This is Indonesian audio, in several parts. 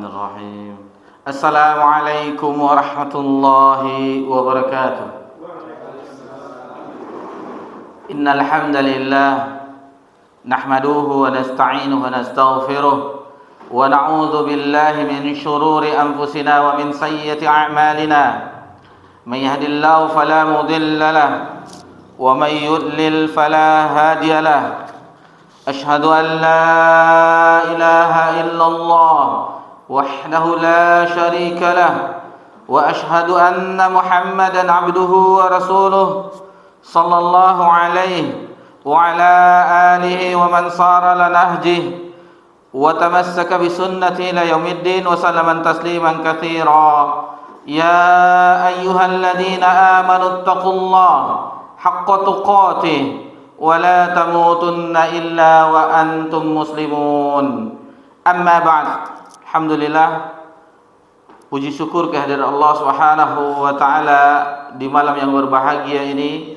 Bismillahirrahmanirrahim. Assalamualaikum warahmatullahi wabarakatuh. Innal hamdalillah nahmaduhu wa nasta'inuhu wa nastaghfiruh wa na'udzu billahi min shururi anfusina wa min sayyiati a'malina. May yahdihillahu fala mudilla lahu wa may yudlil fala hadiya lahu. Ashhadu an la ilaha illallah wahdahu la syarika lah wa ashhadu anna Muhammadan abduhu wa rasuluh sallallahu alaihi wa ala alihi wa man sara ala nahjihi wa tamassaka bi sunnati ila yaumiddin wa sallaman tasliman katsira. Ya ayyuhalladzina amanu taqullaha haqqa tuqatih wa la tamutunna illa wa antum muslimun. Amma ba'd. Alhamdulillah, puji syukur kehadirat Allah Subhanahu wa taala di malam yang berbahagia ini.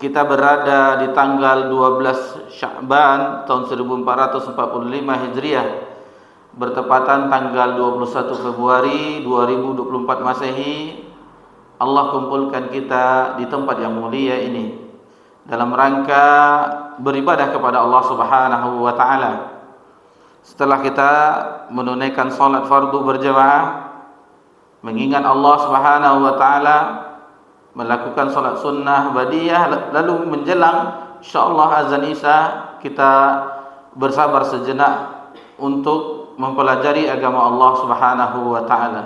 Kita berada di tanggal 12 Sya'ban tahun 1445 Hijriah, bertepatan tanggal 21 Februari 2024 Masehi. Allah kumpulkan kita di tempat yang mulia ini dalam rangka beribadah kepada Allah Subhanahu wa taala. Setelah kita menunaikan salat fardu berjamaah, mengingat Allah Subhanahu wa taala, melakukan salat sunnah badiyah, lalu menjelang insyaallah azan Isya, kita bersabar sejenak untuk mempelajari agama Allah Subhanahu wa taala.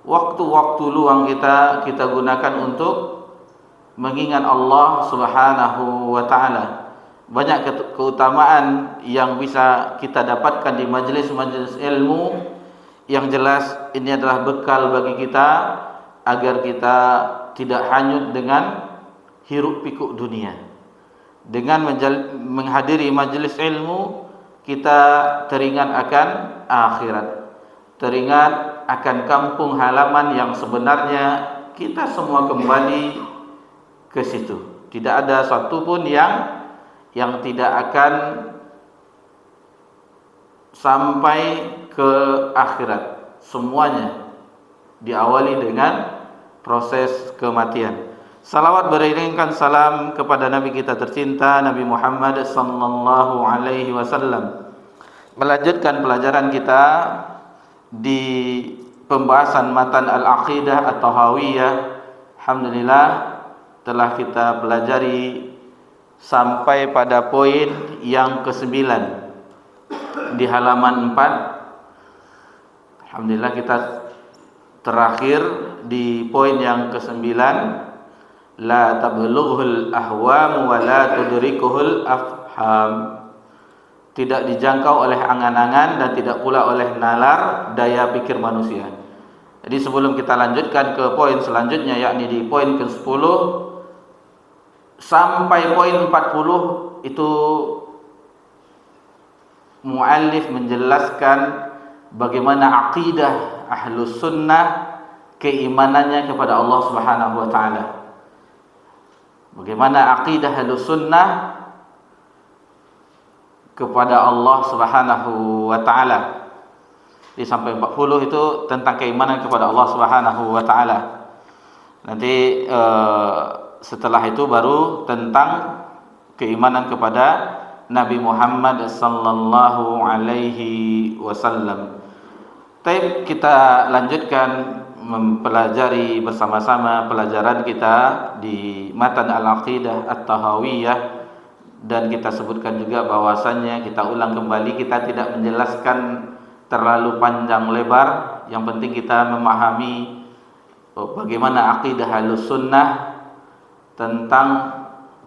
Waktu-waktu luang kita gunakan untuk mengingat Allah Subhanahu wa taala. Banyak keutamaan yang bisa kita dapatkan di majelis-majelis ilmu. Yang jelas ini adalah bekal bagi kita agar kita tidak hanyut dengan hiruk pikuk dunia. Dengan menghadiri majelis ilmu, kita teringat akan akhirat, teringat akan kampung halaman yang sebenarnya kita semua kembali ke situ. Tidak ada satupun yang tidak akan sampai ke akhirat. Semuanya diawali dengan proses kematian. Salawat beriringkan salam kepada Nabi kita tercinta, Nabi Muhammad sallallahu alaihi wasallam. Melanjutkan pelajaran kita di pembahasan matan Al-Aqidah At-Tahawiyah. Alhamdulillah telah kita pelajari sampai pada poin yang ke-9 di halaman 4. Alhamdulillah kita terakhir di poin yang ke-9, la tablughul ahwam wa la tudrikuhul afham. Tidak dijangkau oleh angan-angan dan tidak pula oleh nalar daya pikir manusia. Jadi sebelum kita lanjutkan ke poin selanjutnya, yakni di poin ke-10 sampai poin 40, itu muallif menjelaskan bagaimana aqidah ahlus sunnah, keimanannya kepada Allah Subhanahu wa taala. Bagaimana aqidah ahlus sunnah kepada Allah Subhanahu wa taala. Di sampai 40 itu tentang keimanan kepada Allah Subhanahu wa taala. Nanti setelah itu baru tentang keimanan kepada Nabi Muhammad sallallahu alaihi wasallam. Baik, kita lanjutkan mempelajari bersama-sama pelajaran kita di matan Al-Aqidah At-Tahawiyah, dan kita sebutkan juga bahwasannya, kita ulang kembali, kita tidak menjelaskan terlalu panjang lebar. Yang penting kita memahami bagaimana aqidah Ahlus Sunnah tentang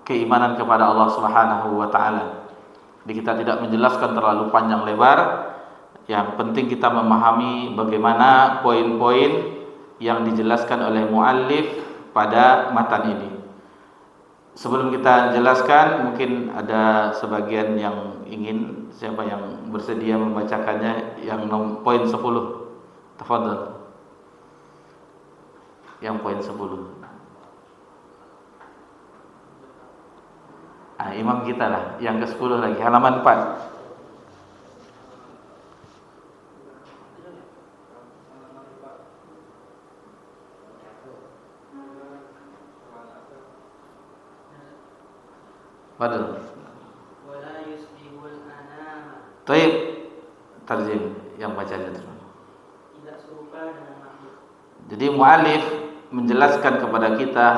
keimanan kepada Allah Subhanahu wa taala. Jadi kita tidak menjelaskan terlalu panjang lebar. Yang penting kita memahami bagaimana poin-poin yang dijelaskan oleh muallif pada matan ini. Sebelum kita jelaskan, mungkin ada sebagian yang ingin, siapa yang bersedia membacakannya, yang poin 10. Tafadhal. Yang poin 10. Imam kita lah, yang ke-10 lagi, halaman 4. Fadl. Wala yusbihul anama. Taib. Tarjim yang bacanya terus. Tidak serupa dengan makhluk. Jadi mu'alif menjelaskan kepada kita,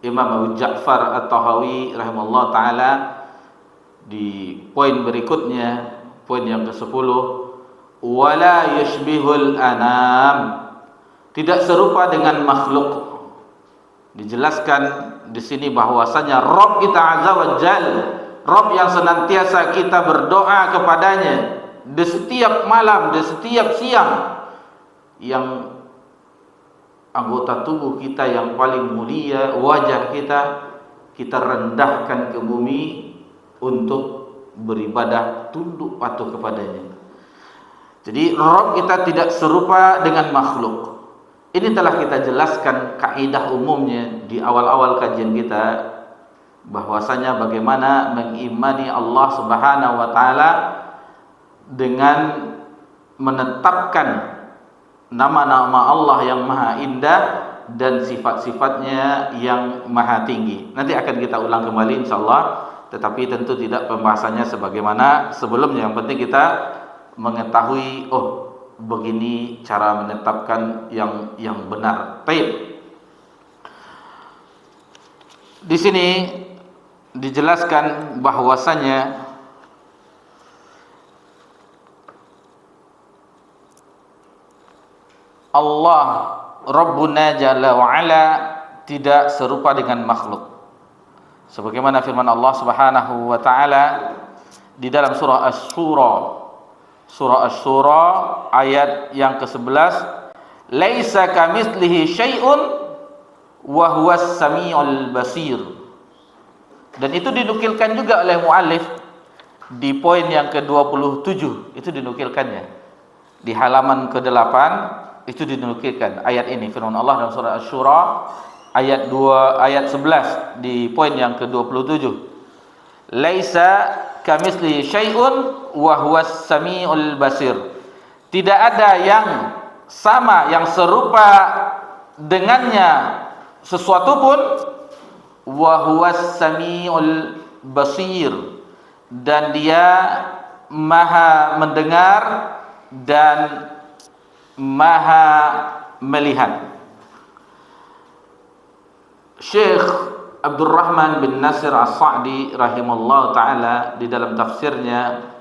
Imam Abu Ja'far At-Tahawi rahimahullah ta'ala, di poin berikutnya, poin yang ke-10, wala yushbihul anam, tidak serupa dengan makhluk. Dijelaskan di sini bahwasanya Rabb kita azza wa jal, Rabb yang senantiasa kita berdoa kepadanya di setiap malam, di setiap siang, yang anggota tubuh kita yang paling mulia, wajah kita rendahkan ke bumi untuk beribadah, tunduk patuh kepadanya. Jadi Rabb kita tidak serupa dengan makhluk. Ini telah kita jelaskan kaidah umumnya di awal-awal kajian kita, bahwasanya bagaimana mengimani Allah Subhanahu wa taala dengan menetapkan nama-nama Allah yang maha indah dan sifat-sifatnya yang maha tinggi. Nanti akan kita ulang kembali insyaallah, tetapi tentu tidak pembahasannya sebagaimana sebelumnya. Yang penting kita mengetahui, oh begini cara menetapkan yang benar. Baik. Di sini dijelaskan bahwasanya Allah Rabbuna Jalla wa'ala tidak serupa dengan makhluk, sebagaimana firman Allah Subhanahu wa ta'ala di dalam surah Asy-Syura ayat yang ke-11, laisa kamitslihi syai'un wa huwas samiul basir. Dan itu dinukilkan juga oleh muallif di poin yang ke-27, itu dinukilkannya di halaman ke-8, itu dinukilkan ayat ini, firman Allah dalam surah Asy-Syura ayat 11 di poin yang ke-27, laisa kamitslihi syai'un wa huwas samiul basir. Tidak ada yang sama, yang serupa dengannya sesuatu pun, wa huwas samiul basir, dan dia maha mendengar dan maha melihat. Syekh Abdurrahman bin Nasir As-Sa'di rahimahullah ta'ala di dalam tafsirnya,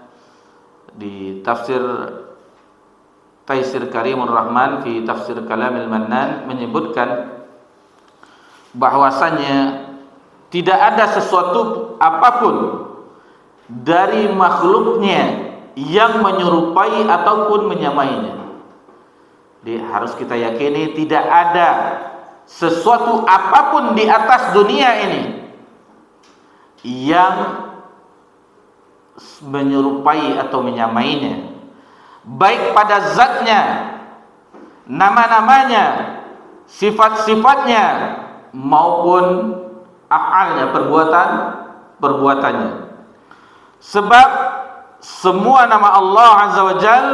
di tafsir Taisir Karimur Rahman fi Tafsir Kalamil Mannan, menyebutkan bahwasanya tidak ada sesuatu apapun dari makhluknya yang menyerupai ataupun menyamainya. Jadi harus kita yakini tidak ada sesuatu apapun di atas dunia ini yang menyerupai atau menyamainya, baik pada zatnya, nama-namanya, sifat-sifatnya, maupun af'alnya, perbuatannya. Sebab semua nama Allah Azza wa Jal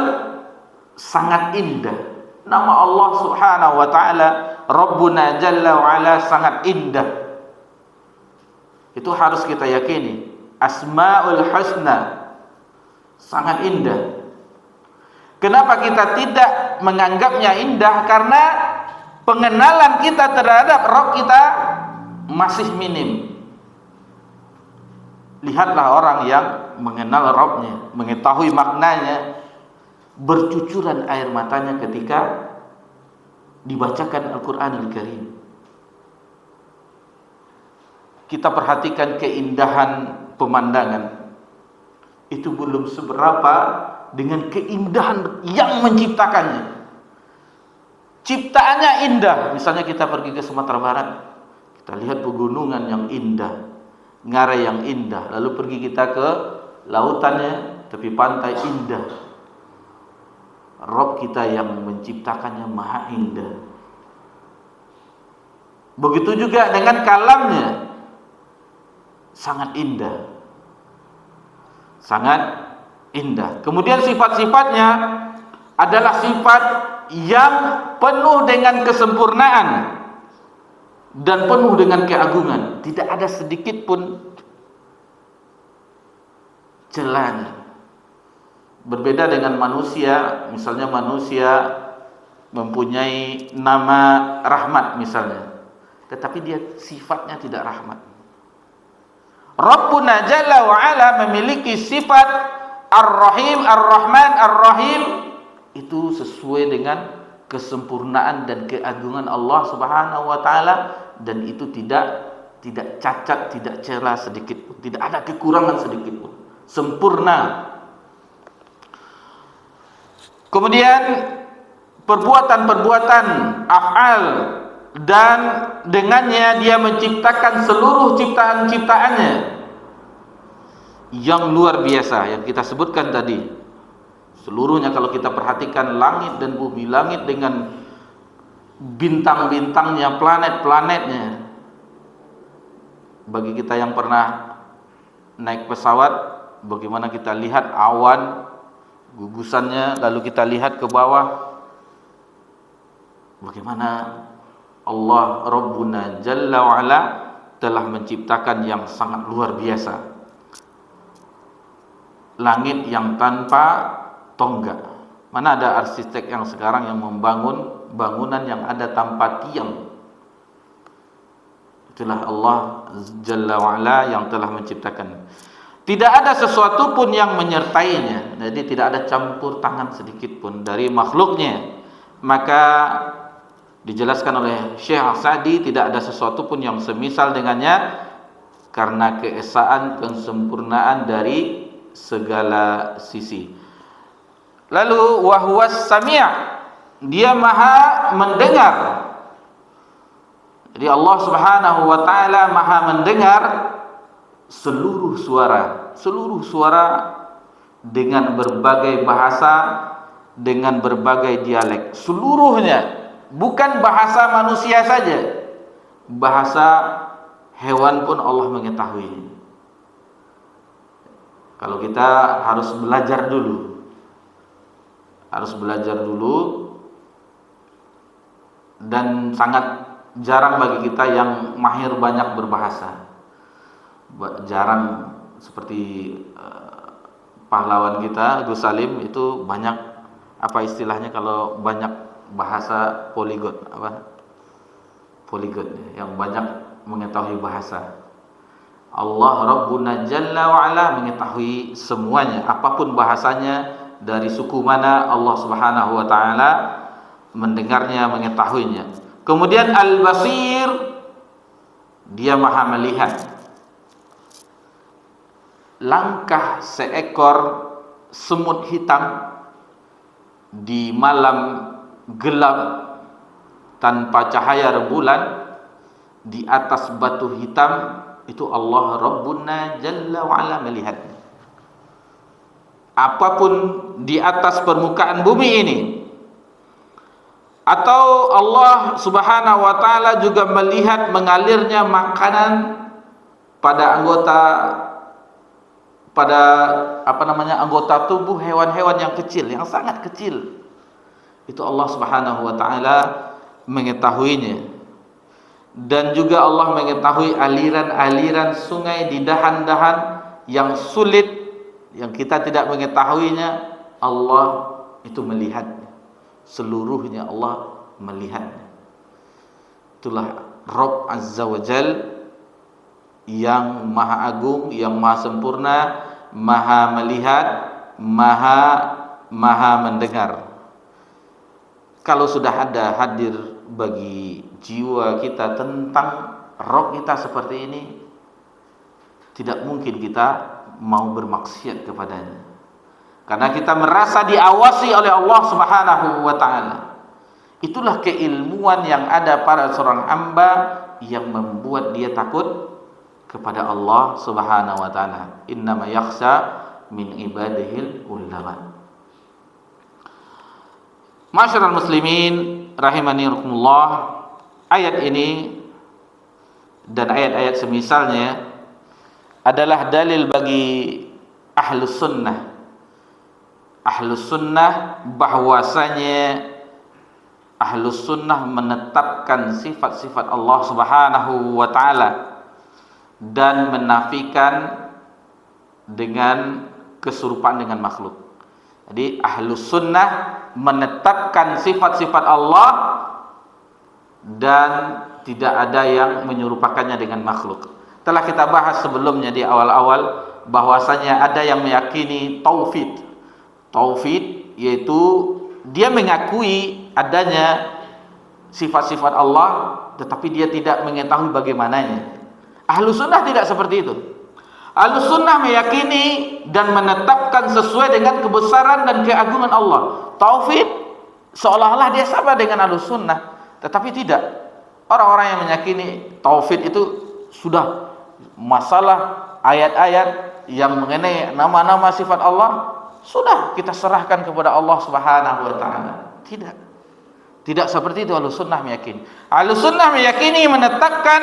sangat indah. Nama Allah Subhanahu wa ta'ala Rabbuna Jalla wa ala sangat indah. Itu harus kita yakini. Asmaul Husna sangat indah. Kenapa kita tidak menganggapnya indah? Karena pengenalan kita terhadap Rabb kita masih minim. Lihatlah orang yang mengenal Rabbnya, mengetahui maknanya, bercucuran air matanya ketika dibacakan Al-Quranul Karim. Kita perhatikan keindahan pemandangan, itu belum seberapa dengan keindahan yang menciptakannya. Ciptaannya indah. Misalnya kita pergi ke Sumatera Barat, kita lihat pegunungan yang indah, ngarai yang indah, lalu pergi kita ke lautannya, tepi pantai indah. Rabb kita yang menciptakannya maha indah. Begitu juga dengan kalamnya, sangat indah, sangat indah. Kemudian sifat-sifatnya adalah sifat yang penuh dengan kesempurnaan dan penuh dengan keagungan. Tidak ada sedikit pun celahnya. Berbeda dengan manusia, misalnya manusia mempunyai nama rahmat misalnya, tetapi dia sifatnya tidak rahmat. Rabbuna Jalla wa Ala memiliki sifat Ar-Rahim, Ar-Rahman, Ar-Rahim, itu sesuai dengan kesempurnaan dan keagungan Allah Subhanahu wa taala, dan itu tidak cacat, tidak celah sedikit pun, tidak ada kekurangan sedikit pun, sempurna. Kemudian perbuatan-perbuatan af'al, dan dengannya dia menciptakan seluruh ciptaan-ciptaannya yang luar biasa yang kita sebutkan tadi. Seluruhnya kalau kita perhatikan langit dan bumi, langit dengan bintang-bintangnya, planet-planetnya. Bagi kita yang pernah naik pesawat, bagaimana kita lihat awan gugusannya, lalu kita lihat ke bawah, bagaimana Allah Rabbuna Jalla wa'ala telah menciptakan yang sangat luar biasa. Langit yang tanpa tonggak. Mana ada arsitek yang sekarang yang membangun bangunan yang ada tanpa tiang? Itulah Allah Jalla wa'ala yang telah menciptakan. Tidak ada sesuatu pun yang menyertainya. Jadi tidak ada campur tangan sedikit pun dari makhluknya. Maka dijelaskan oleh Syekh Sa'di, tidak ada sesuatu pun yang semisal dengannya karena keesaan, kesempurnaan dari segala sisi. Lalu wahwas sami', dia maha mendengar. Jadi Allah Subhanahu wa taala maha mendengar seluruh suara dengan berbagai bahasa, dengan berbagai dialek, seluruhnya. Bukan bahasa manusia saja, bahasa hewan pun Allah mengetahui. Kalau kita harus belajar dulu, dan sangat jarang bagi kita yang mahir banyak berbahasa. Jarang, seperti pahlawan kita Gus Salim itu banyak, apa istilahnya kalau banyak bahasa poligot, yang banyak mengetahui bahasa. Allah Rabbuna Jalla wa'ala mengetahui semuanya, apapun bahasanya, dari suku mana, Allah Subhanahu wa ta'ala mendengarnya, mengetahuinya. Kemudian Al-Basir, dia maha melihat. Langkah seekor semut hitam di malam gelap tanpa cahaya rembulan di atas batu hitam, itu Allah Rabbuna Jalla wa'ala melihat. Apapun di atas permukaan bumi ini, atau Allah Subhanahu wa taala juga melihat mengalirnya makanan pada anggota tubuh hewan-hewan yang kecil, yang sangat kecil. Itu Allah Subhanahu wa taala mengetahuinya. Dan juga Allah mengetahui aliran-aliran sungai di dahan-dahan yang sulit, yang kita tidak mengetahuinya. Allah itu melihat seluruhnya, Allah melihat. Itulah Rabb Azza wa Jal yang maha agung, yang maha sempurna, maha melihat, maha mendengar. Kalau sudah ada hadir bagi jiwa kita tentang Rabb kita seperti ini, tidak mungkin kita mau bermaksiat kepadanya, karena kita merasa diawasi oleh Allah Subhanahu wa ta'ala. Itulah keilmuan yang ada pada seorang hamba yang membuat dia takut kepada Allah Subhanahu wa ta'ala. Innama yakhsha min ibadihil ulama. Masyarul muslimin rahimani rahimakumullah, ayat ini dan ayat-ayat semisalnya adalah dalil bagi ahlus sunnah. Ahlus sunnah bahwasanya ahlus sunnah menetapkan sifat-sifat Allah Subhanahu wa ta'ala dan menafikan dengan keserupaan dengan makhluk. Jadi Ahlus Sunnah menetapkan sifat-sifat Allah dan tidak ada yang menyerupakannya dengan makhluk. Telah kita bahas sebelumnya di awal-awal bahwasanya ada yang meyakini tauhid. Tauhid yaitu dia mengakui adanya sifat-sifat Allah tetapi dia tidak mengetahui bagaimananya. Ahlus Sunnah tidak seperti itu. Ahlus Sunnah meyakini dan menetapkan sesuai dengan kebesaran dan keagungan Allah. Tauhid seolah-olah dia sama dengan Ahlus Sunnah, tetapi tidak. Orang-orang yang meyakini tauhid itu sudah masalah ayat-ayat yang mengenai nama-nama sifat Allah sudah kita serahkan kepada Allah Subhanahu wa taala. Tidak seperti itu Ahlus Sunnah meyakini. Ahlus Sunnah meyakini menetapkan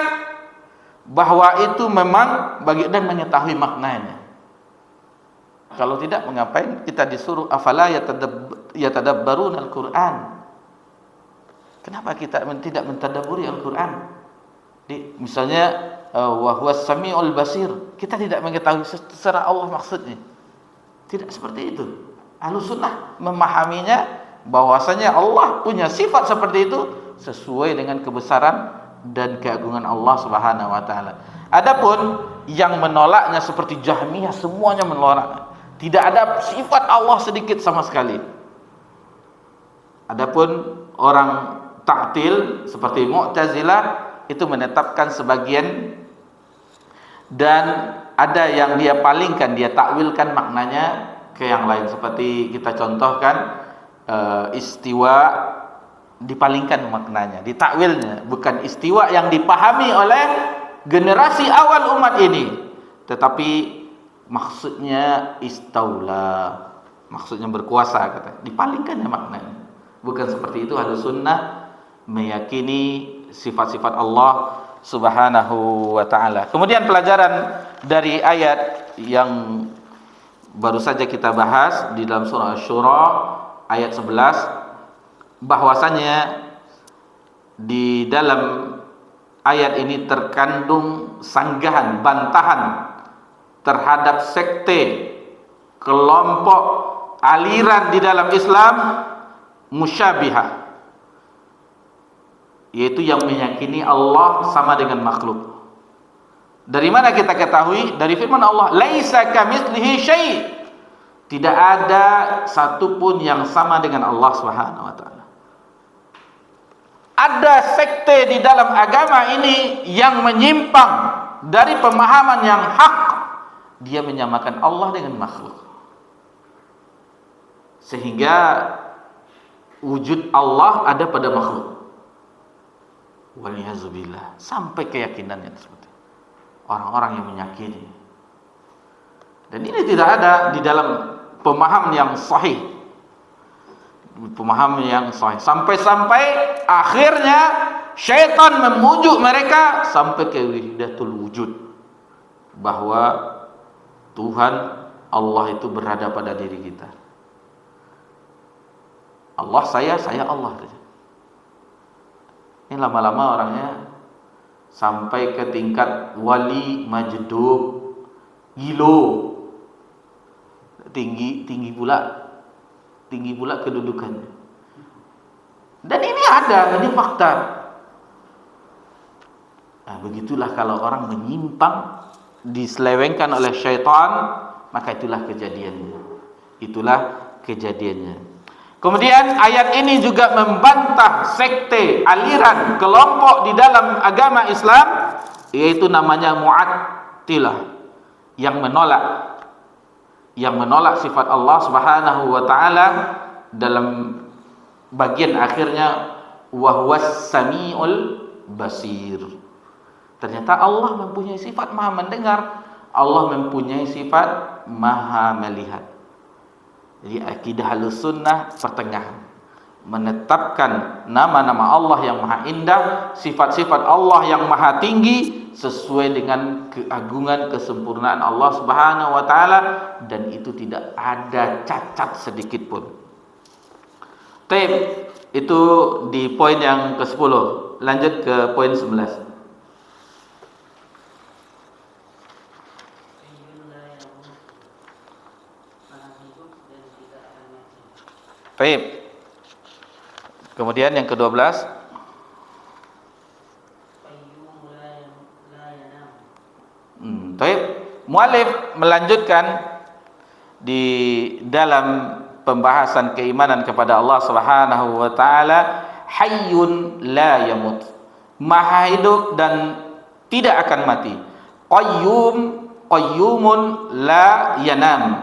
bahwa itu memang bagi dan mengetahui maknanya. Kalau tidak, mengapain kita disuruh afala yatadabbaruna al-Qur'an? Kenapa kita tidak mentadabburi Al-Qur'an? Misalnya wa huwas samiul basir, kita tidak mengetahui secara Allah maksudnya. Tidak seperti itu. Ahlus Sunnah memahaminya bahwasanya Allah punya sifat seperti itu sesuai dengan kebesaran dan keagungan Allah Subhanahu wa taala. Adapun yang menolaknya seperti Jahmiyah, semuanya menolak. Tidak ada sifat Allah sedikit sama sekali. Adapun orang ta'til seperti Mu'tazilah itu menetapkan sebagian dan ada yang dia palingkan, dia takwilkan maknanya ke yang lain. Seperti kita contohkan istiwa dipalingkan maknanya, ditakwilnya, bukan istiwa yang dipahami oleh generasi awal umat ini, tetapi maksudnya istaula, maksudnya berkuasa, kata. Dipalingkannya maknanya. Bukan seperti itu. Ahlus Sunnah meyakini sifat-sifat Allah Subhanahu wa taala. Kemudian pelajaran dari ayat yang baru saja kita bahas di dalam surah Asy-Syura ayat 11, bahwasanya di dalam ayat ini terkandung sanggahan, bantahan terhadap sekte, kelompok, aliran di dalam Islam musyabihah, yaitu yang meyakini Allah sama dengan makhluk. Dari mana kita ketahui? Dari firman Allah, laisa kamitslihi syai'. Tidak ada satupun yang sama dengan Allah Subhanahu wa taala. Ada sekte di dalam agama ini yang menyimpang dari pemahaman yang hak. Dia menyamakan Allah dengan makhluk, sehingga wujud Allah ada pada makhluk. Waliyazubillah, sampai keyakinannya seperti orang-orang yang menyakini. Dan ini tidak ada di dalam pemahaman yang sahih. Pemahaman yang sahih. Sampai-sampai akhirnya syaitan memujuk mereka sampai ke wahdatul wujud, bahwa Tuhan Allah itu berada pada diri kita. Allah saya Allah. Ini lama-lama orangnya sampai ke tingkat wali majdub, gilo, tinggi pula kedudukannya. Dan ini ada, ini fakta. Nah, begitulah kalau orang menyimpang, diselewengkan oleh syaitan, maka itulah kejadiannya. Kemudian ayat ini juga membantah sekte, aliran, kelompok di dalam agama Islam, yaitu namanya Mu'attilah, yang menolak sifat Allah Subhanahu wa taala dalam bagian akhirnya wa huwas samiul basir. Ternyata Allah mempunyai sifat maha mendengar, Allah mempunyai sifat maha melihat. Jadi akidah Ahlus Sunnah pertengahan, menetapkan nama-nama Allah yang maha indah, sifat-sifat Allah yang maha tinggi sesuai dengan keagungan, kesempurnaan Allah Subhanahu wa taala, dan itu tidak ada cacat sedikit pun. Itu di poin yang ke-10. Lanjut ke poin 11. Baik. Kemudian yang ke-12, qayyum la yanam. Baik. Muallif melanjutkan di dalam pembahasan keimanan kepada Allah Subhanahu wa taala, hayyun la yamut. Maha hidup dan tidak akan mati. Qayyumun la yanam.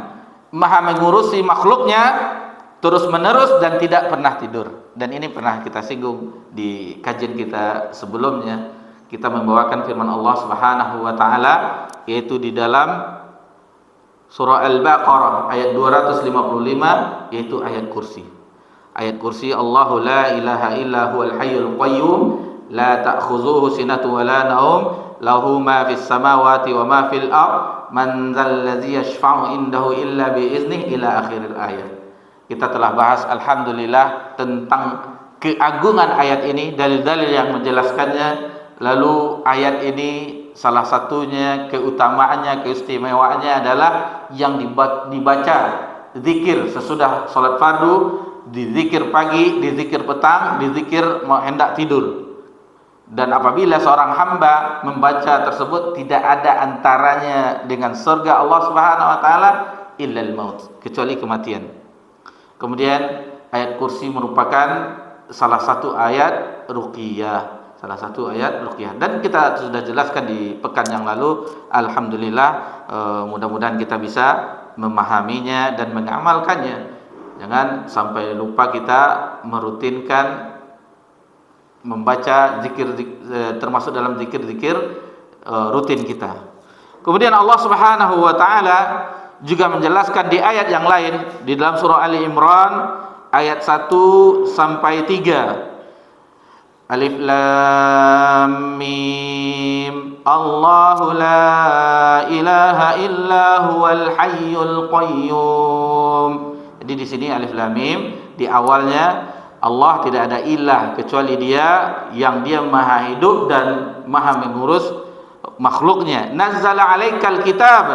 Maha mengurusi makhluknya terus menerus dan tidak pernah tidur. Dan ini pernah kita singgung di kajian kita sebelumnya. Kita membawakan firman Allah Subhanahu wa taala yaitu di dalam surah Al-Baqarah ayat 255, yaitu ayat kursi. Ayat kursi, Allahu la ilaha illa huwal hayyul qayyum la ta'khuzuhu sinatun wa la naum lahu ma fis samawati wa ma fil ard man dzal ladzi yashfa'u indahu illa bi iznihi ila akhiril ayat. Kita telah bahas alhamdulillah tentang keagungan ayat ini, dalil-dalil yang menjelaskannya. Lalu ayat ini salah satunya keutamaannya, keistimewaannya adalah yang dibaca zikir sesudah salat fardu, dizikir pagi, dizikir petang, dizikir mau hendak tidur. Dan apabila seorang hamba membaca tersebut, tidak ada antaranya dengan surga Allah Subhanahu wa taala illal maut, kecuali kematian. Kemudian ayat kursi merupakan salah satu ayat ruqyah, dan kita sudah jelaskan di pekan yang lalu. Alhamdulillah, mudah-mudahan kita bisa memahaminya dan mengamalkannya. Jangan sampai lupa kita merutinkan membaca zikir, termasuk dalam zikir-zikir rutin kita. Kemudian Allah Subhanahu wa taala juga menjelaskan di ayat yang lain di dalam surah Ali Imran ayat 1 sampai 3. Alif Lam Mim. Allahu la ilaha illa huwal hayyul qayyum. Jadi di sini Alif Lam Mim, di awalnya Allah tidak ada ilah kecuali Dia yang Dia maha hidup dan maha mengurus makhluknya. Nazzala 'alaikal kitab,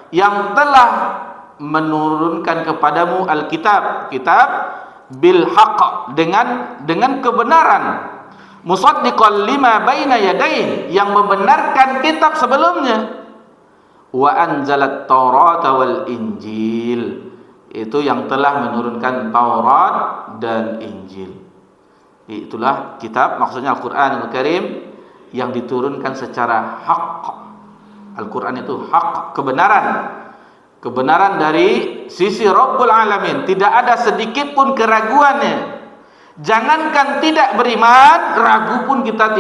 yang telah menurunkan kepadamu Alkitab, kitab bil haqq, dengan kebenaran. Musaddiqan lima baina yadayn, yang membenarkan kitab sebelumnya. Wa anzalat Taurata wal Injil, itu yang telah menurunkan Taurat dan Injil. Itulah kitab, maksudnya Al-Qur'anul Karim, yang diturunkan secara hak. Al-Qur'an itu hak, kebenaran dari sisi Rabbul Alamin, tidak ada sedikit pun keraguannya. Jangankan tidak beriman, ragu pun kita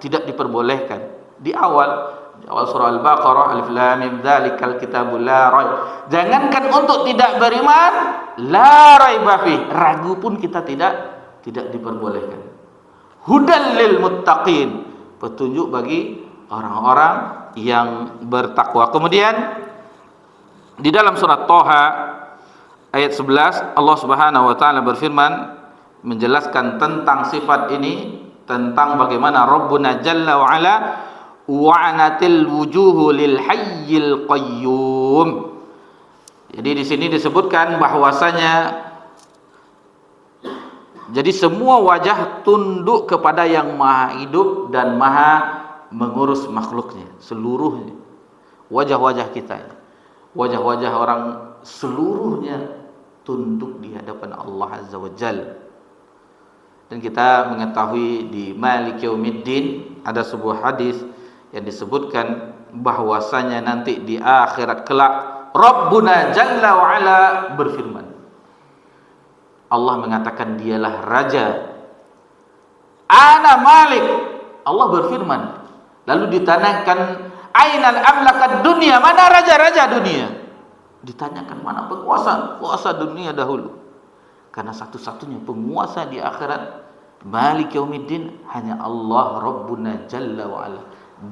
tidak diperbolehkan. Di awal surah Al-Baqarah, Alif Lam Mim dzalikal kitabul la raib. Jangankan untuk tidak beriman, la raiba fi, ragu pun kita tidak diperbolehkan. Hudal lil muttaqin, petunjuk bagi orang-orang yang bertakwa. Kemudian di dalam surat Thaha ayat 11, Allah Subhanahu wa taala berfirman menjelaskan tentang sifat ini, tentang bagaimana Rabbuna Jalla wa Ala wa'anatil wujuhu lil hayyil qayyum. Jadi di sini disebutkan bahwasanya jadi semua wajah tunduk kepada yang maha hidup dan maha mengurus makhluknya seluruhnya. Wajah-wajah kita, wajah-wajah orang seluruhnya tunduk di hadapan Allah Azza wa Jalla. Dan kita mengetahui di Malik Yaumiddin ada sebuah hadis yang disebutkan bahwasanya nanti di akhirat kelak Rabbuna Jalla wa Ala berfirman. Allah mengatakan dialah raja. Ana Malik. Allah berfirman. Lalu ditanyakan, ainal amlakad dunia, mana raja-raja dunia? Ditanyakan mana penguasa dunia dahulu. Karena satu-satunya penguasa di akhirat Malik Yaumiddin hanya Allah Rabbuna Jalla wa Ala.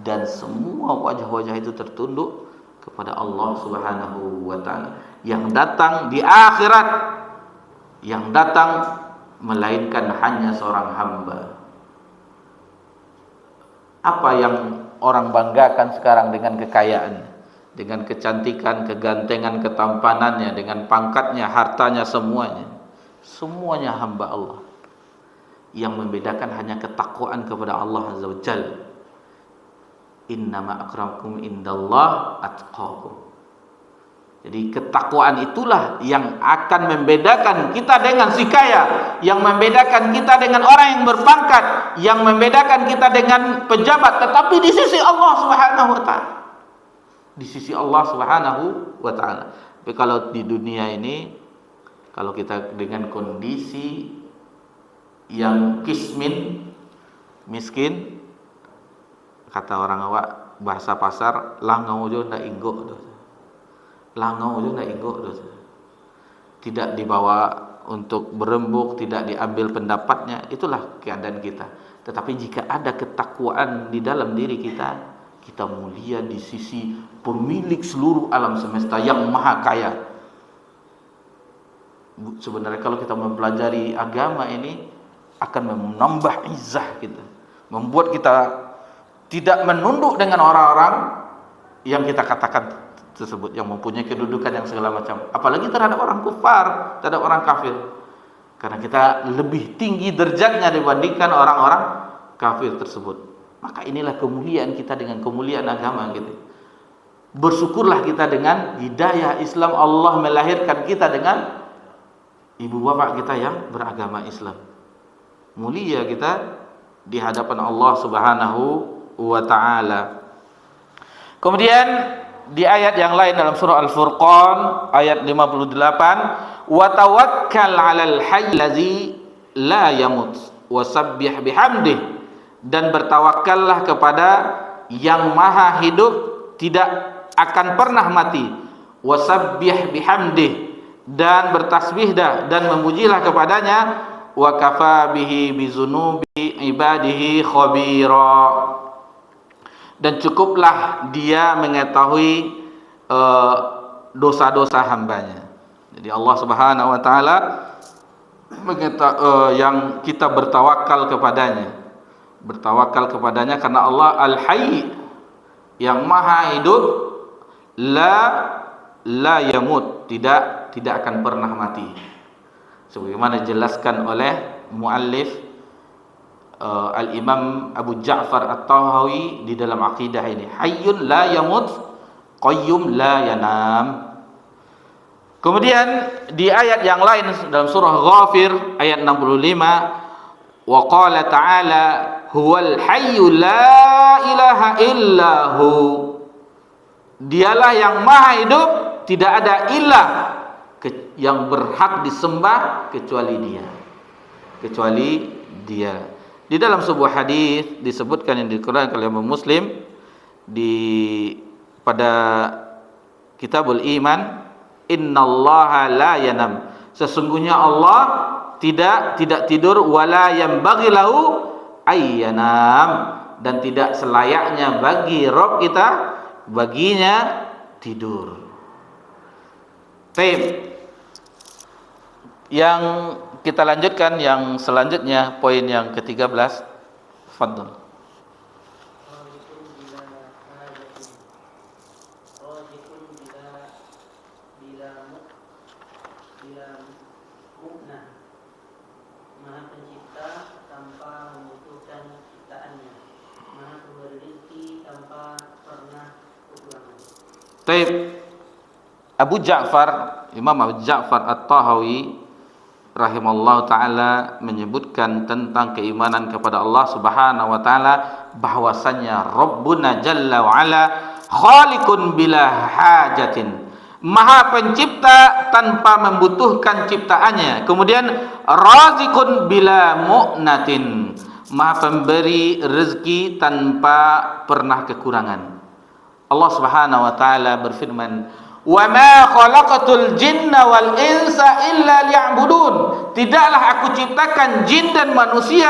Dan semua wajah-wajah itu tertunduk kepada Allah Subhanahu wa taala. Yang datang di akhirat, yang datang melainkan hanya seorang hamba. Apa yang orang banggakan sekarang dengan kekayaan, dengan kecantikan, kegantengan, ketampanannya, dengan pangkatnya, hartanya, semuanya. semuanya hamba Allah. Yang membedakan hanya ketakwaan kepada Allah Azza wa Jalla. Innama akramakum indallah atqakum. Jadi ketakwaan itulah yang akan membedakan kita dengan si kaya, yang membedakan kita dengan orang yang berpangkat, yang membedakan kita dengan pejabat, tetapi di sisi Allah Subhanahu wa taala. Di sisi Allah Subhanahu wa taala. Tapi kalau di dunia ini, kalau kita dengan kondisi yang miskin, kata orang awak bahasa pasar, langau jo ndak inggok do. Langau jo ndak inggok do. Tidak dibawa untuk berembuk, tidak diambil pendapatnya, itulah keadaan kita. Tetapi jika ada ketakwaan di dalam diri kita, kita mulia di sisi pemilik seluruh alam semesta yang maha kaya. Sebenarnya kalau kita mempelajari agama ini akan menambah izzah kita, membuat kita tidak menunduk dengan orang-orang yang kita katakan tersebut, yang mempunyai kedudukan yang segala macam, apalagi terhadap orang kufar, terhadap orang kafir, karena kita lebih tinggi derajatnya dibandingkan orang-orang kafir tersebut. Maka inilah kemuliaan kita dengan kemuliaan agama gitu. Bersyukurlah kita dengan hidayah Islam, Allah melahirkan kita dengan ibu bapak kita yang beragama Islam. Mulia kita di hadapan Allah Subhanahu wa taala. Kemudian di ayat yang lain dalam surah Al-Furqan ayat 58, wa tawakkal 'alal hayy allazi la yamut wasabbih bihamdih, dan bertawakkallah kepada yang maha hidup tidak akan pernah mati, wasabbih bihamdih, dan bertasbih dan memujilah kepadanya, wa kafa bihi bizunubi ibadihi khabira, dan cukuplah dia mengetahui dosa-dosa hambanya. Jadi Allah Subhanahu wa taala yang kita bertawakal kepadanya karena Allah Al-Hayy, yang maha hidup, la yamut, tidak akan pernah mati. Sebagaimana dijelaskan oleh muallif Al-Imam Abu Ja'far At-Tahawi di dalam akidah ini, hayyun la yamut, qayyum la yanam. Kemudian di ayat yang lain dalam surah Ghafir ayat 65, wa qala ta'ala huwal hayyu la ilaha illahu, dialah yang maha hidup, tidak ada ilah yang berhak disembah kecuali dia. Di dalam sebuah hadis disebutkan yang dikeluarkan oleh Imam Muslim pada Kitabul Iman, innallaha la yanam, sesungguhnya Allah tidak tidur, wala yanbaghi lahu ayyanam, dan tidak selayaknya bagi Rabb kita baginya tidur. Baik. Yang kita lanjutkan yang selanjutnya, poin yang ke-13. Fadhil. Maha pencipta tanpa membutuhkan ciptaannya, maha pemberi rezeki tanpa pernah kekurangan. Baik. Imam Abu Ja'far At-Tahawi rahimallahu taala menyebutkan tentang keimanan kepada Allah Subhanahu wa taala, bahwasannya Rabbuna Jalla wa Ala khaliqun bila hajatin, maha pencipta tanpa membutuhkan ciptaannya. Kemudian razikun bila mu'natin, maha pemberi rezeki tanpa pernah kekurangan. Allah Subhanahu wa taala berfirman, wa ma khalaqatul jinna wal insa illa liya'budun, tidaklah aku ciptakan jin dan manusia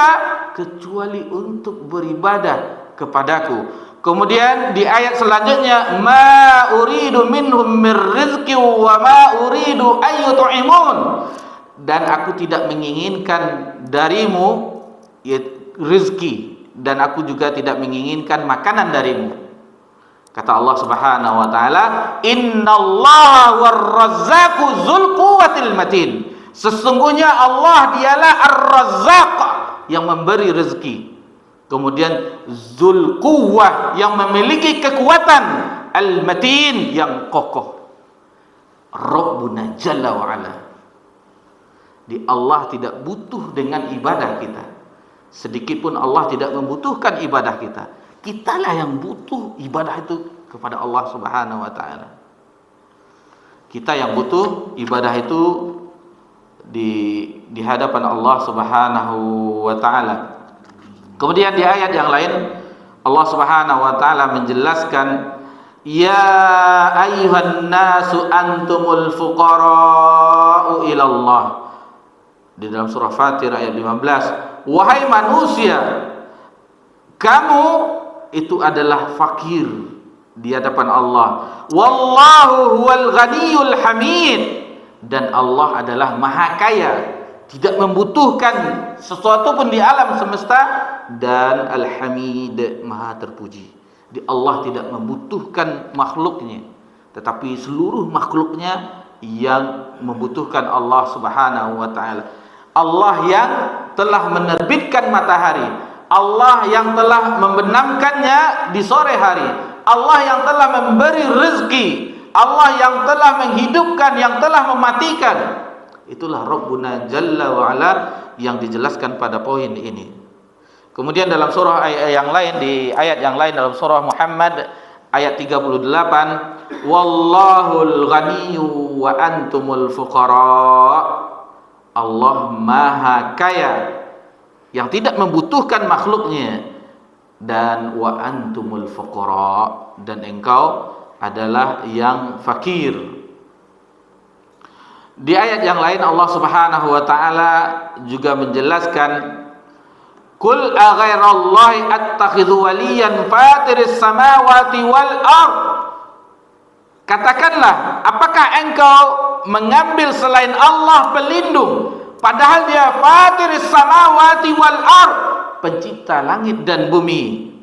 kecuali untuk beribadah kepadaku. Kemudian di ayat selanjutnya, ma uridu minhum mir rizqi wa ma uridu ayyut'imun, dan aku tidak menginginkan darimu rezeki, dan aku juga tidak menginginkan makanan darimu. Kata Allah Subhanahu wa taala, innallaha war-razzaqu dzul quwwatil matin, Sesungguhnya Allah dialah Ar-Razzaq, yang memberi rezeki. Kemudian Dzul Quwwah, yang memiliki kekuatan. Al-Matin, yang kokoh. Rabbuna Jalla wa Ala. Di Allah tidak butuh dengan ibadah kita. Sedikit pun Allah tidak membutuhkan ibadah kita. Kitalah yang butuh ibadah itu kepada Allah Subhanahu wa taala. Kita yang butuh ibadah itu di hadapan Allah Subhanahu wa taala. Kemudian di ayat yang lain Allah Subhanahu wa taala menjelaskan, ya ayyuhan nasu antumul fuqara'u ilallah. Di dalam surah Fatir ayat 15, wahai manusia, kamu itu adalah fakir di hadapan Allah. Wallahu huwal ghaniyul hamid. Dan Allah adalah maha kaya, tidak membutuhkan sesuatu pun di alam semesta, dan al-hamid, maha terpuji. Di Allah tidak membutuhkan makhluknya, tetapi seluruh makhluknya yang membutuhkan Allah Subhanahu wa taala. Allah yang telah menerbitkan matahari, Allah yang telah membenamkannya di sore hari, Allah yang telah memberi rezeki, Allah yang telah menghidupkan, yang telah mematikan. Itulah Rabbuna Jalla wa Ala yang dijelaskan pada poin ini. Kemudian dalam surah yang lain, di ayat yang lain dalam surah Muhammad ayat 38, wallahul ghaniyyu wa antumul fuqara. Allah maha kaya yang tidak membutuhkan makhluknya, dan wa antumul fuqara, dan engkau adalah yang fakir. Di ayat yang lain Allah Subhanahu wa taala juga menjelaskan, qul aghairallahi attakhidhu waliyan fatiris samawati wal ard. Katakanlah, apakah engkau mengambil selain Allah pelindung, padahal dia fatiris samawati wal ard, pencipta langit dan bumi.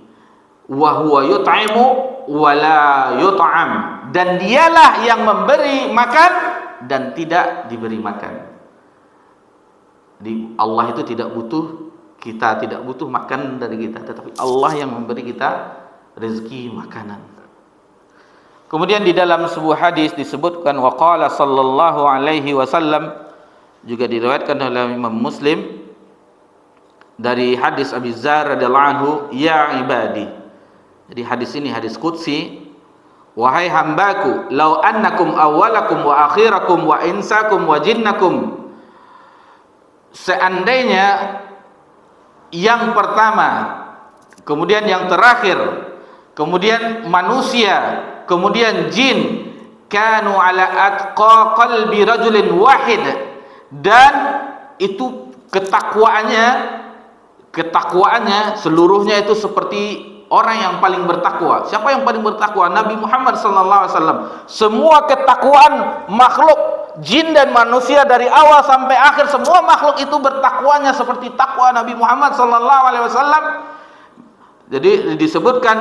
Wa huwa yut'imu wa la yut'am, dan dialah yang memberi makan dan tidak diberi makan. Jadi Allah itu tidak butuh, kita tidak butuh makan dari kita, tetapi Allah yang memberi kita rezeki makanan. Kemudian di dalam sebuah hadis disebutkan, waqala sallallahu alaihi wasallam, juga diriwayatkan oleh Imam Muslim dari hadis Abi Dzar radhiyallahu anhu, ya ibadi. Jadi hadis ini hadis qudsi, wahai hambaku, lau annakum awwalakum wa akhirakum wa insakum wa jinnakum, seandainya yang pertama, kemudian yang terakhir, kemudian manusia, kemudian jin, kanu ala atqa qalbi rajulin wahid, dan itu ketakwaannya seluruhnya itu seperti orang yang paling bertakwa. Siapa yang paling bertakwa? Nabi Muhammad sallallahu alaihi wasallam. Semua ketakwaan makhluk jin dan manusia dari awal sampai akhir, semua makhluk itu bertakwanya seperti takwa Nabi Muhammad sallallahu alaihi wasallam. Jadi disebutkan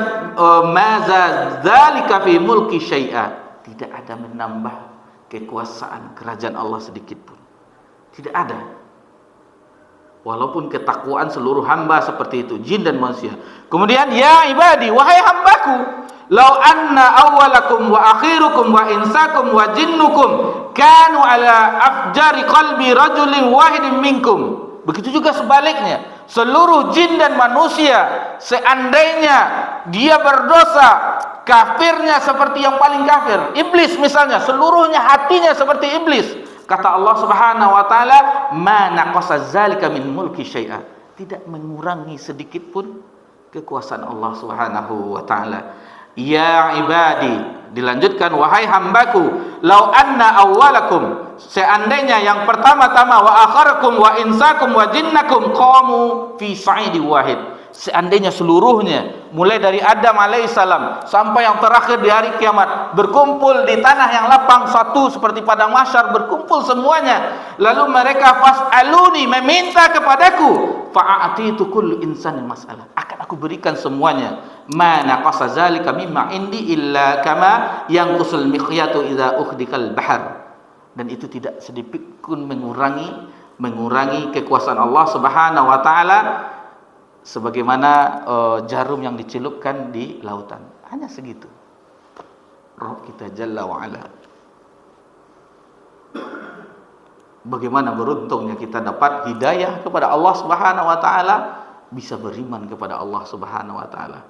maza dzalika fi mulki syai'a, tidak ada menambah kekuasaan kerajaan Allah sedikit pun. Tidak ada. Walaupun ketakwaan seluruh hamba seperti itu, jin dan manusia. Kemudian ya ibadi, wahai hambaku, lau anna awwalakum wa akhirukum wa insakum wa jinnukum kanu ala afjari qalbi rajulin wahidin minkum. Begitu juga sebaliknya, seluruh jin dan manusia seandainya dia berdosa, kafirnya seperti yang paling kafir, iblis misalnya, seluruhnya hatinya seperti iblis, kata Allah Subhanahu wa taala, ma naqasa zalika min mulki syai'a, tidak mengurangi sedikit pun kekuasaan Allah Subhanahu wa taala. Ya ibadi, dilanjutkan, wahai hambaku, lau anna awwalakum, seandainya yang pertama-tama, wa akharakum wa insakum wa jinnakum qamu fi sa'idi wahid, seandainya seluruhnya mulai dari Adam alaihissalam sampai yang terakhir di hari kiamat berkumpul di tanah yang lapang satu seperti padang mahsyar, berkumpul semuanya, lalu mereka fas'aluni, meminta kepadaku, fa'atitu kullu insanin mas'alah, akan aku berikan semuanya, ma naqasa zalika mimma indi illa kama yanqusul mikhyatu idza ukhdikal bahar, Dan itu tidak sedikit pun mengurangi kekuasaan Allah Subhanahu wa taala sebagaimana jarum yang dicelupkan di lautan. Hanya segitu. Rabb kita Jalla wa Ala. Bagaimana beruntungnya kita dapat hidayah kepada Allah Subhanahu wa taala, bisa beriman kepada Allah Subhanahu wa taala.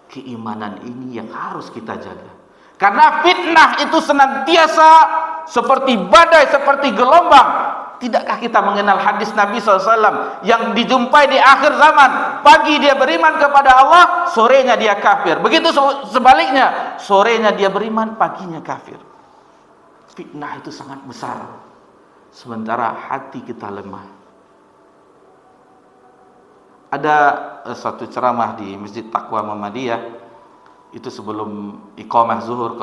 Keimanan ini yang harus kita jaga. Karena fitnah itu senantiasa seperti badai, seperti gelombang. Tidakkah kita mengenal hadis Nabi SAW yang dijumpai di akhir zaman? Pagi dia beriman kepada Allah, sorenya dia kafir. Begitu sebaliknya, sorenya dia beriman, paginya kafir. Fitnah itu sangat besar, sementara hati kita lemah. Ada satu ceramah di Masjid Taqwa Muhammadiyah, itu sebelum iqamah zuhur,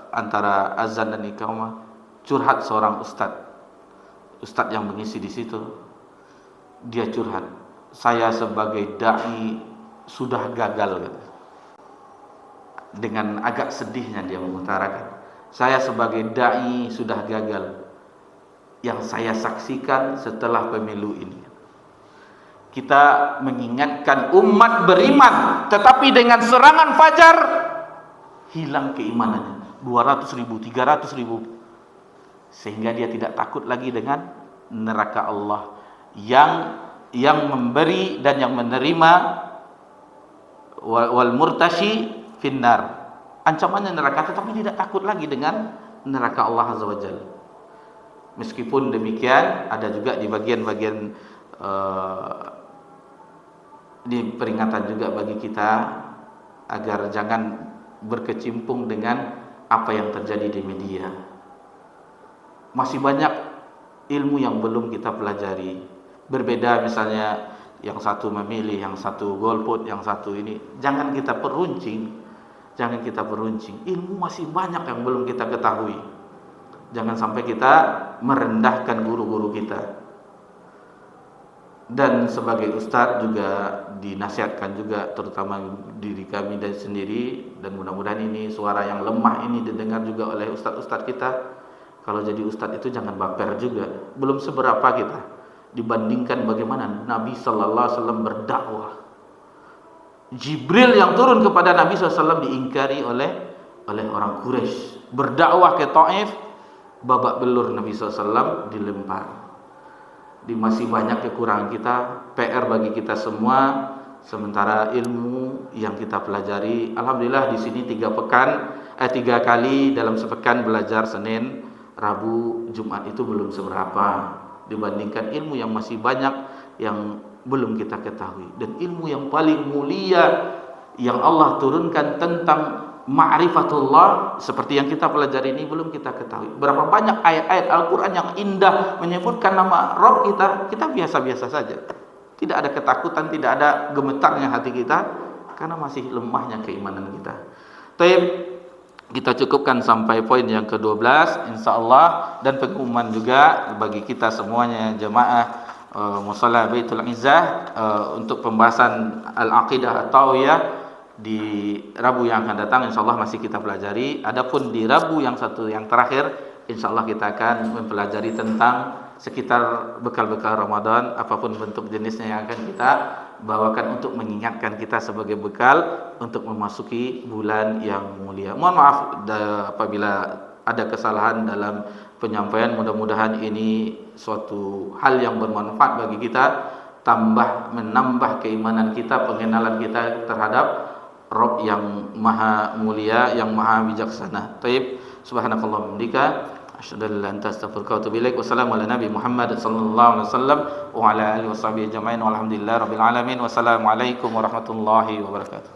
antara azan dan iqamah, curhat seorang ustadz yang mengisi di situ. Dia curhat, saya sebagai dai sudah gagal, gitu. Dengan agak sedihnya dia mengutarakan, saya sebagai dai sudah gagal. Yang saya saksikan setelah pemilu ini, kita mengingatkan umat beriman, tetapi dengan serangan fajar hilang keimanannya, 200.000, 300.000, sehingga dia tidak takut lagi dengan neraka Allah yang memberi dan yang menerima, wal murtashi finnar, ancamannya neraka, tetapi tidak takut lagi dengan neraka Allah Azza wa Jalla. Meskipun demikian, ada juga di bagian-bagian di peringatan juga bagi kita agar jangan berkecimpung dengan apa yang terjadi di media. Masih banyak ilmu yang belum kita pelajari. Berbeda misalnya, yang satu memilih, yang satu golput, yang satu ini. Jangan kita peruncing. Ilmu masih banyak yang belum kita ketahui. Jangan sampai kita merendahkan guru-guru kita. Dan sebagai ustadz juga dinasihatkan juga, terutama diri kami dan sendiri, dan mudah-mudahan ini suara yang lemah ini didengar juga oleh ustadz-ustadz kita. Kalau jadi ustadz itu jangan baper juga. Belum seberapa kita dibandingkan bagaimana Nabi sallallahu alaihi wasallam berdakwah. Jibril yang turun kepada Nabi SAW diingkari oleh orang Quraisy. Berdakwah ke Taif, babak belur Nabi SAW dilempar. Di masih banyak kekurangan kita, PR bagi kita semua. Sementara ilmu yang kita pelajari, alhamdulillah di sini 3 kali dalam sepekan belajar, Senin, Rabu, Jumat, itu belum seberapa dibandingkan ilmu yang masih banyak yang belum kita ketahui. Dan ilmu yang paling mulia yang Allah turunkan tentang ma'rifatullah seperti yang kita pelajari ini belum kita ketahui. Berapa banyak ayat-ayat Al-Quran yang indah menyebutkan nama Rabb kita biasa-biasa saja. Tidak ada ketakutan, tidak ada gemetarnya hati kita, karena masih lemahnya keimanan kita. Taib, kita cukupkan sampai poin yang ke-12 insyaallah, dan pengumuman juga bagi kita semuanya jemaah Musalla Baitul Izzah untuk pembahasan Al-Aqidah At-Thawiyah di Rabu yang akan datang insyaallah masih kita pelajari. Adapun di Rabu yang terakhir insyaallah kita akan mempelajari tentang sekitar bekal-bekal Ramadan, apapun bentuk jenisnya yang akan kita bawakan untuk mengingatkan kita sebagai bekal untuk memasuki bulan yang mulia. Mohon maaf apabila ada kesalahan dalam penyampaian. Mudah-mudahan ini suatu hal yang bermanfaat bagi kita, menambah keimanan kita, pengenalan kita terhadap Rabb yang maha mulia, yang maha bijaksana. Taib, subhanakallahumma wa bihamdika asyhadu an la ilaha illa anta astaghfiruka wa atubu ilaik. Wassalamu ala nabi Muhammad sallallahu alaihi wasallam wa ala alihi washabihi ajmain walhamdulillahi rabbil alamin. Wassalamu alaikum warahmatullahi wabarakatuh.